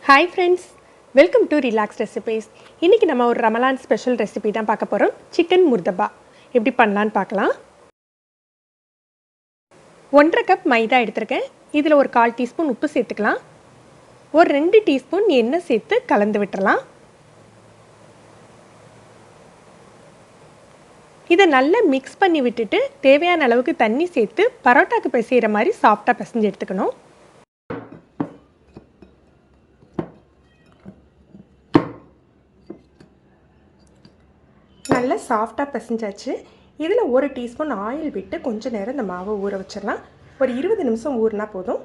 Hi friends, welcome to Relax Recipes. இன்னைக்கு நம்ம ஒரு ரமலான் ஸ்பெஷல் ரெசிபி தான் பார்க்க போறோம். சிக்கன் முர்தபா எப்படி பண்ணலாம்னு பார்க்கலாம். 1/2 கப் மைதா எடுத்துர்க்கேன். இதுல ஒரு 1/4 டீஸ்பூன் உப்பு சேர்த்துக்கலாம். ஒரு 2 டீஸ்பூன் எண்ணெய் சேர்த்து கலந்து விட்டுறலாம். இத நல்லா mix பண்ணி விட்டுட்டு தேவையான அளவுக்கு தண்ணி சேர்த்து பரோட்டாக்கு பிசையற மாதிரி சாஃப்ட்டா பிசைஞ்சு எடுத்துக்கணும். நல்லா சாஃப்ட்டா பிசைஞ்சாச்சு. இதுல 1 டீஸ்பூன் ஆயில் விட்டு கொஞ்ச நேரம் இந்த மாவை ஊற வச்சிரலாம். ஒரு 20 நிமிஷம் ஊறினா போதும்.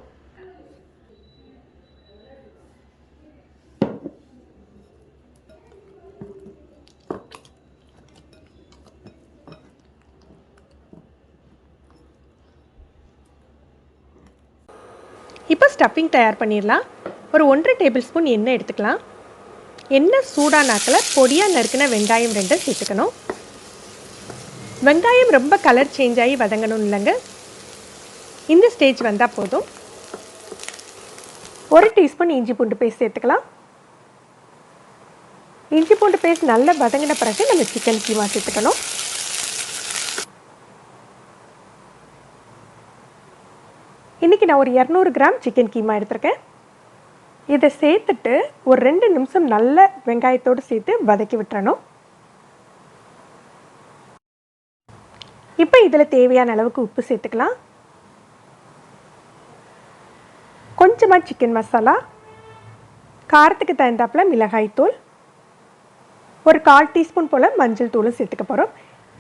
இப்போ ஸ்டஃபிங் தயார் பண்ணிடலாம். ஒரு 1.5 டேபிள் ஸ்பூன் எண்ணெய் எடுத்துக்கலாம். எண்ணெய் சூடானாக்கல பொடியா நறுக்கின வெங்காயம் 2 சேர்த்துக்கணும். வெங்காயம் ரொம்ப கலர் சேஞ்ச் ஆகி வதங்கணும் இல்லைங்க. இந்த ஸ்டேஜ் வந்தால் போதும். 1 டீஸ்பூன் இஞ்சி பூண்டு பேஸ்ட் சேர்த்துக்கலாம். இஞ்சி பூண்டு பேஸ்ட் நல்லா வதங்கின பிறகு நம்ம சிக்கன் கீமா சேர்த்துக்கணும். இன்றைக்கி நான் ஒரு 200 கிராம் சிக்கன் கீமா எடுத்திருக்கேன். இதை சேர்த்துட்டு ஒரு 2 நிமிஷம் நல்ல வெங்காயத்தோடு சேர்த்து வதக்கி விட்டுறணும். இப்போ இதில் தேவையான அளவுக்கு உப்பு சேர்த்துக்கலாம். கொஞ்சமாக சிக்கன் மசாலா, காரத்துக்கு தகுந்தாப்பில் மிளகாய்த்தூள், ஒரு 1/4 டீஸ்பூன் போல் மஞ்சள் தூளும் சேர்த்துக்க போகிறோம்.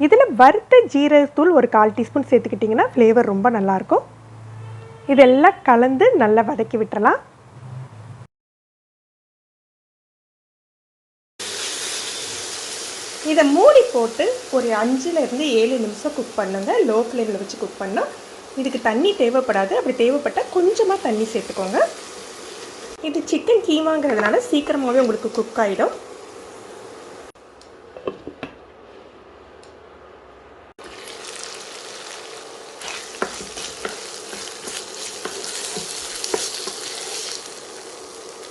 இதில் வறுத்த ஜீரகத்தூள் ஒரு 1/4 டீஸ்பூன் சேர்த்துக்கிட்டிங்கன்னா ஃப்ளேவர் ரொம்ப நல்லாயிருக்கும். இதெல்லாம் கலந்து நல்லா வதக்கி விட்டுறலாம். இதை மூடி போட்டு ஒரு 5லேருந்து 7 நிமிஷம் குக் பண்ணுங்க. லோ ஃப்ளேமில் வச்சு குக் பண்ணால் இதுக்கு தண்ணி தேவைப்படாது. அப்படி தேவைப்பட்டால் கொஞ்சமாக தண்ணி சேர்த்துக்கோங்க. இது சிக்கன் கீமாங்கிறதுனால சீக்கிரமாகவே உங்களுக்கு குக் ஆகிடும்.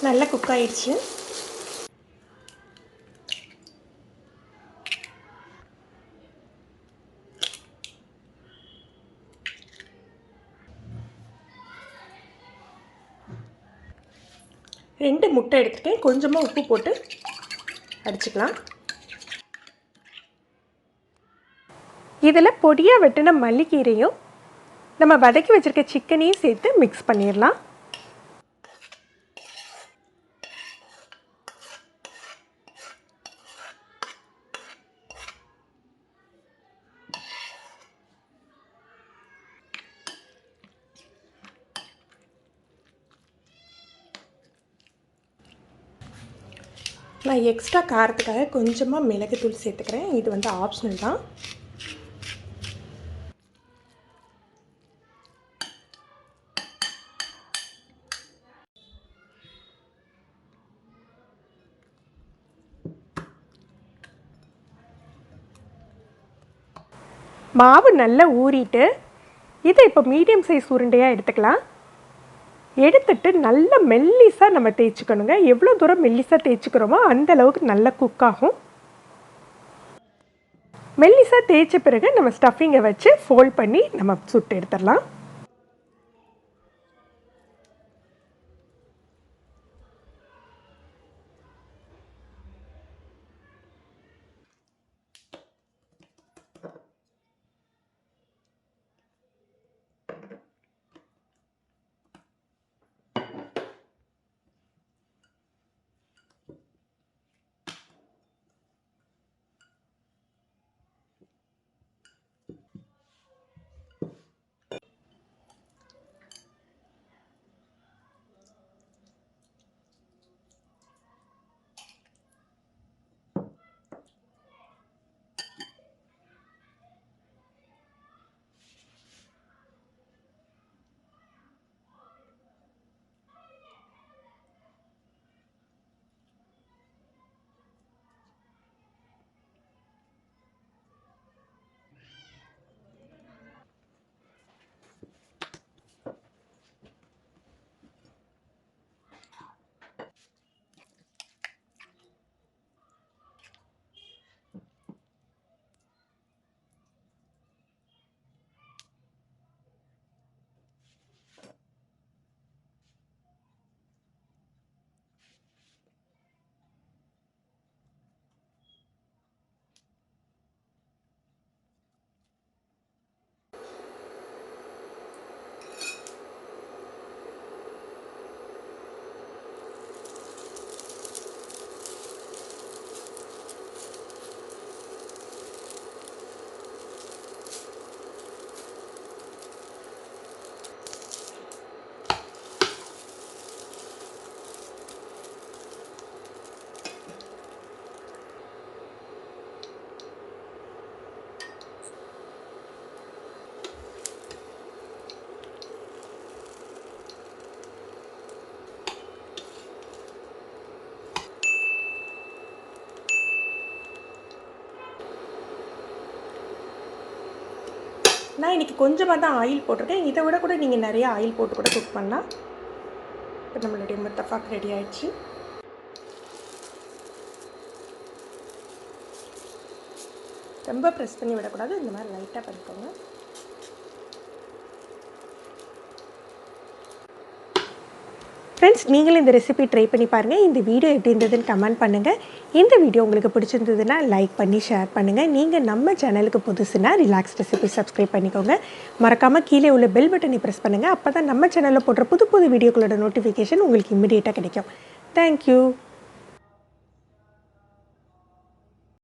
நல்லா குக் ஆயிடுச்சு. ரெண்டு முட்டை எடுத்துட்டேன். கொஞ்சமாக உப்பு போட்டு அடிச்சுக்கலாம். இதில் பொடியாக வெட்டின மல்லிக்கீரையும் நம்ம வதக்கி வச்சுருக்க சிக்கனையும் சேர்த்து மிக்ஸ் பண்ணிடலாம். நான் எக்ஸ்ட்ரா காரத்துக்காக கொஞ்சமாக மிளகுத்தூள் சேர்த்துக்கிறேன். இது வந்து ஆப்ஷனல் தான். மாவு நல்லா ஊறிட்டு இதை இப்போ மீடியம் சைஸ் உருண்டையாக எடுத்துக்கலாம். எடுத்துட்டு நல்ல மெல்லிஸாக நம்ம தேய்ச்சிக்கணுங்க. எவ்வளோ தூரம் மெல்லிஸாக தேய்ச்சிக்கிறோமோ அந்த அளவுக்கு நல்லா குக் ஆகும். மெல்லிஸாக தேய்ச்ச பிறகு நம்ம ஸ்டஃபிங்கை வச்சு ஃபோல்ட் பண்ணி நம்ம சுட்டு எடுத்துடலாம். நான் இன்றைக்கி கொஞ்சமாக தான் ஆயில் போட்டிருக்கேன். இதை விட கூட நீங்கள் நிறைய ஆயில் போட்டு கூட குக் பண்ணலாம். இப்போ நம்மளுடைய முர்த்தபாக் ரெடி ஆயிடுச்சு. ரொம்ப ப்ரெஸ் பண்ணி விடக்கூடாது, இந்த மாதிரி லைட்டாக பண்ணிக்கோங்க. ஃப்ரெண்ட்ஸ், நீங்களும் இந்த ரெசிபி ட்ரை பண்ணி பாருங்கள். இந்த வீடியோ எப்படி இருந்ததுன்னு கமெண்ட் பண்ணுங்கள். இந்த வீடியோ உங்களுக்கு பிடிச்சிருந்ததுன்னா லைக் பண்ணி ஷேர் பண்ணுங்கள். நீங்கள் நம்ம சேனலுக்கு புதுசுனா ரிலாக்ஸ் ரெசிபி சப்ஸ்கிரைப் பண்ணிக்கோங்க. மறக்காமல் கீழே உள்ள பெல் பட்டனை ப்ரெஸ் பண்ணுங்கள். அப்போ தான் நம்ம சேனலில் போடுற புது புது வீடியோக்களோட நோட்டிஃபிகேஷன் உங்களுக்கு இம்மிடியேட்டாக கிடைக்கும். தேங்க்யூ.